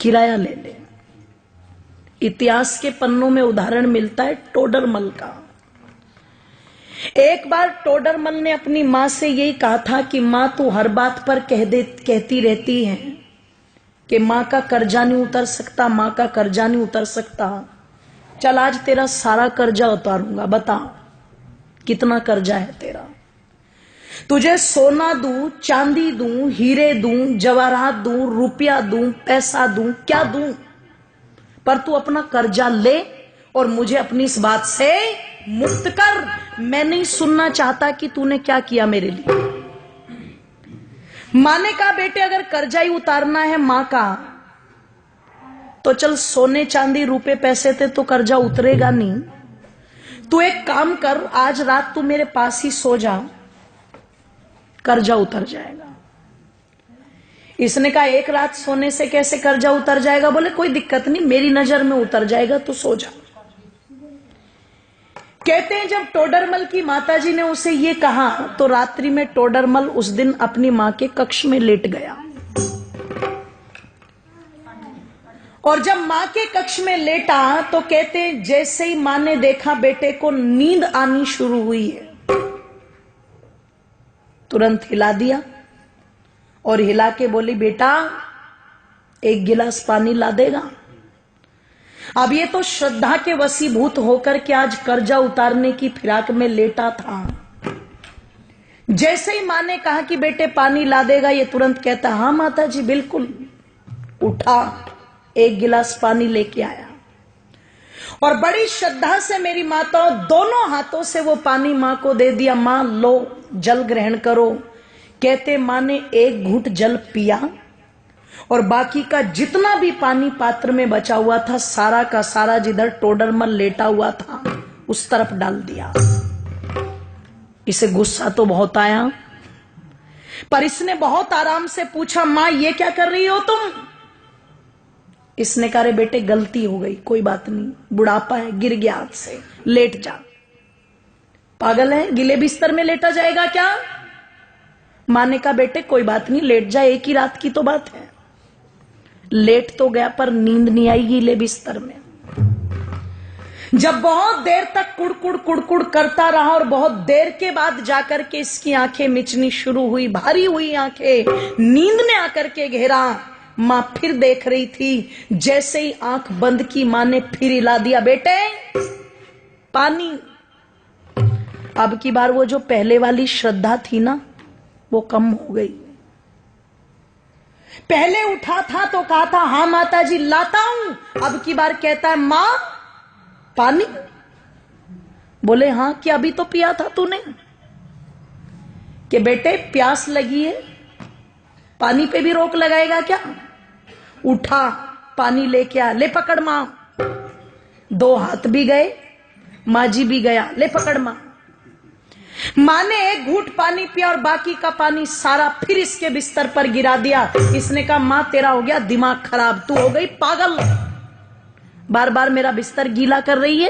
किराया ले ले। इतिहास के पन्नों में उदाहरण मिलता है टोडरमल का। एक बार टोडरमल ने अपनी मां से यही कहा था कि मां तू हर बात पर कहती रहती है कि मां का कर्जा नहीं उतर सकता, मां का कर्जा नहीं उतर सकता। चल आज तेरा सारा कर्जा उतारूंगा, बता कितना कर्जा है तेरा। तुझे सोना दूं, चांदी दूं, हीरे दूं, जवाहरात दूं, रुपया दूं, पैसा दूं, क्या दूं, पर तू अपना कर्जा ले और मुझे अपनी इस बात से मुक्त कर। मैं नहीं सुनना चाहता कि तूने क्या किया मेरे लिए। मां ने कहा बेटे अगर कर्जा ही उतारना है मां का तो चल सोने चांदी रुपए पैसे थे तो कर्जा उतरेगा नहीं। तू एक काम कर, आज रात तू मेरे पास ही सो जा, कर्जा उतर जाएगा। इसने कहा एक रात सोने से कैसे कर्जा उतर जाएगा? बोले कोई दिक्कत नहीं, मेरी नजर में उतर जाएगा, तू सो जा। कहते हैं जब टोडरमल की माताजी ने उसे ये कहा तो रात्रि में टोडरमल उस दिन अपनी मां के कक्ष में लेट गया। और जब मां के कक्ष में लेटा तो कहते हैं जैसे ही मां ने देखा बेटे को नींद आनी शुरू हुई है, तुरंत हिला दिया और हिला के बोली बेटा एक गिलास पानी ला देगा। अब ये तो श्रद्धा के वशीभूत होकर के आज कर्जा उतारने की फिराक में लेटा था। जैसे ही मां ने कहा कि बेटे पानी ला देगा, ये तुरंत कहता हाँ माता जी बिल्कुल। उठा, एक गिलास पानी लेके आया और बड़ी श्रद्धा से मेरी माता दोनों हाथों से वो पानी मां को दे दिया। मां लो जल ग्रहण करो। कहते मां ने एक घूंट जल पिया और बाकी का जितना भी पानी पात्र में बचा हुआ था सारा का सारा जिधर टोडरमल लेटा हुआ था उस तरफ डाल दिया। इसे गुस्सा तो बहुत आया, पर इसने बहुत आराम से पूछा मां ये क्या कर रही हो तुम? इसने कहा रे बेटे गलती हो गई, कोई बात नहीं, बुढ़ापा है, गिर गया हाथ से, लेट जा। पागल है, गिले बिस्तर में लेटा जाएगा क्या? मां ने कहा बेटे कोई बात नहीं, लेट जा, एक ही रात की तो बात है। लेट तो गया पर नींद नहीं आई गिले बिस्तर में। जब बहुत देर तक कुड़कुड़ कुड़कुड़ करता रहा और बहुत देर के बाद जाकर के इसकी आंखें मिचनी शुरू हुई, भारी हुई आंखें, नींद ने आकर के घेरा। मां फिर देख रही थी, जैसे ही आंख बंद की मां ने फिर हिला दिया बेटे पानी। अब की बार वो जो पहले वाली श्रद्धा थी ना वो कम हो गई। पहले उठा था तो कहा था हाँ माता जी लाता हूं, अब की बार कहता है मां पानी। बोले हाँ क्या अभी तो पिया था तूने? कि बेटे प्यास लगी है, पानी पे भी रोक लगाएगा क्या? उठा, पानी लेके आ, ले पकड़ मां। दो हाथ भी गए, मां जी भी गया, ले पकड़ मां। मां ने एक घूंट पानी पिया और बाकी का पानी सारा फिर इसके बिस्तर पर गिरा दिया। इसने कहा मां तेरा हो गया दिमाग खराब, तू हो गई पागल, बार बार मेरा बिस्तर गीला कर रही है।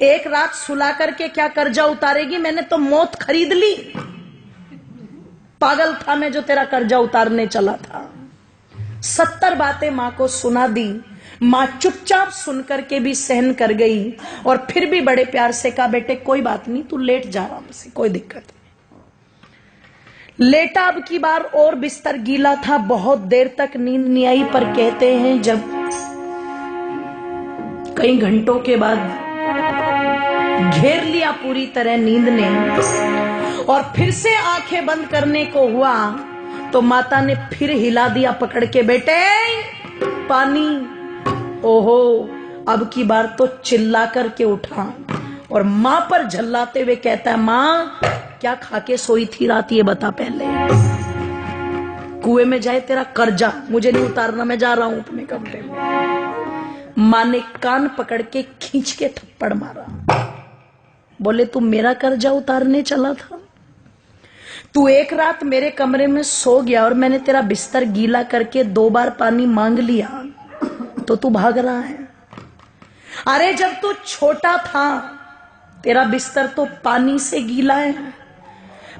एक रात सुला करके क्या कर्जा उतारेगी? मैंने तो मौत खरीद ली। पागल था मैं जो तेरा कर्जा उतारने चला था। 70 बातें मां को सुना दी। मां चुपचाप सुनकर के भी सहन कर गई और फिर भी बड़े प्यार से कहा बेटे कोई बात नहीं, तू लेट जा आराम से, कोई दिक्कत नहीं। लेटा, अब की बार और बिस्तर गीला था, बहुत देर तक नींद नहीं आई। पर कहते हैं जब कई घंटों के बाद घेर लिया पूरी तरह नींद ने और फिर से आंखें बंद करने को हुआ तो माता ने फिर हिला दिया पकड़ के बेटे पानी। ओहो, अब की बार तो चिल्ला करके उठा और मां पर झल्लाते हुए कहता है मां क्या खा के सोई थी रात, ये बता पहले। कुएं में जाए तेरा कर्जा, मुझे नहीं उतारना, मैं जा रहा हूं अपने कमरे में। मां ने कान पकड़ के खींच के थप्पड़ मारा। बोले तू मेरा कर्जा उतारने चला था? तू एक रात मेरे कमरे में सो गया और मैंने तेरा बिस्तर गीला करके 2 बार पानी मांग लिया तो तू भाग रहा है। अरे जब तू छोटा था तेरा बिस्तर तो पानी से गीला है,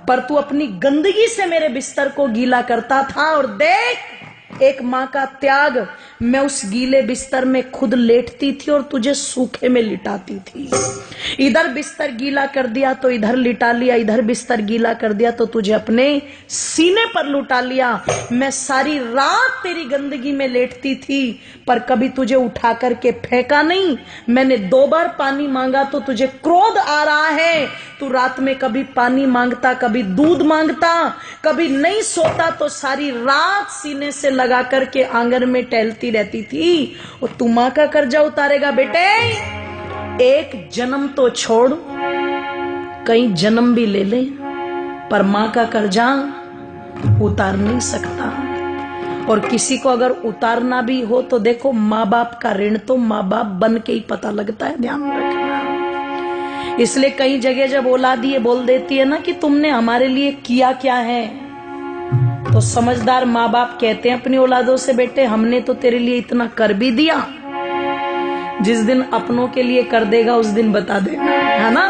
पर तू अपनी गंदगी से मेरे बिस्तर को गीला करता था। और देख एक माँ का त्याग, मैं उस गीले बिस्तर में खुद लेटती थी और तुझे सूखे में लिटाती थी। इधर बिस्तर गीला कर दिया तो इधर लिटा लिया, इधर बिस्तर गीला कर दिया तो तुझे अपने सीने पर लुटा लिया। मैं सारी रात तेरी गंदगी में लेटती थी पर कभी तुझे उठा करके फेंका नहीं। मैंने 2 बार पानी मांगा तो तुझे क्रोध आ रहा है। तू रात में कभी पानी मांगता, कभी दूध मांगता, कभी नहीं सोता तो सारी रात सीने से लगा करके आंगन में टहलती रहती थी। और तू मां का कर्जा उतारेगा बेटे? एक जन्म तो छोड़, कई जन्म भी ले ले, पर मां का कर्जा उतार नहीं सकता। और किसी को अगर उतारना भी हो तो देखो, माँ बाप का ऋण तो माँ बाप बन के ही पता लगता है, ध्यान रखना। इसलिए कई जगह जब औलाद ये बोल देती है ना कि तुमने हमारे लिए किया क्या है, तो समझदार माँ बाप कहते हैं अपनी औलादों से, बेटे हमने तो तेरे लिए इतना कर भी दिया, जिस दिन अपनों के लिए कर देगा उस दिन बता देना, है ना।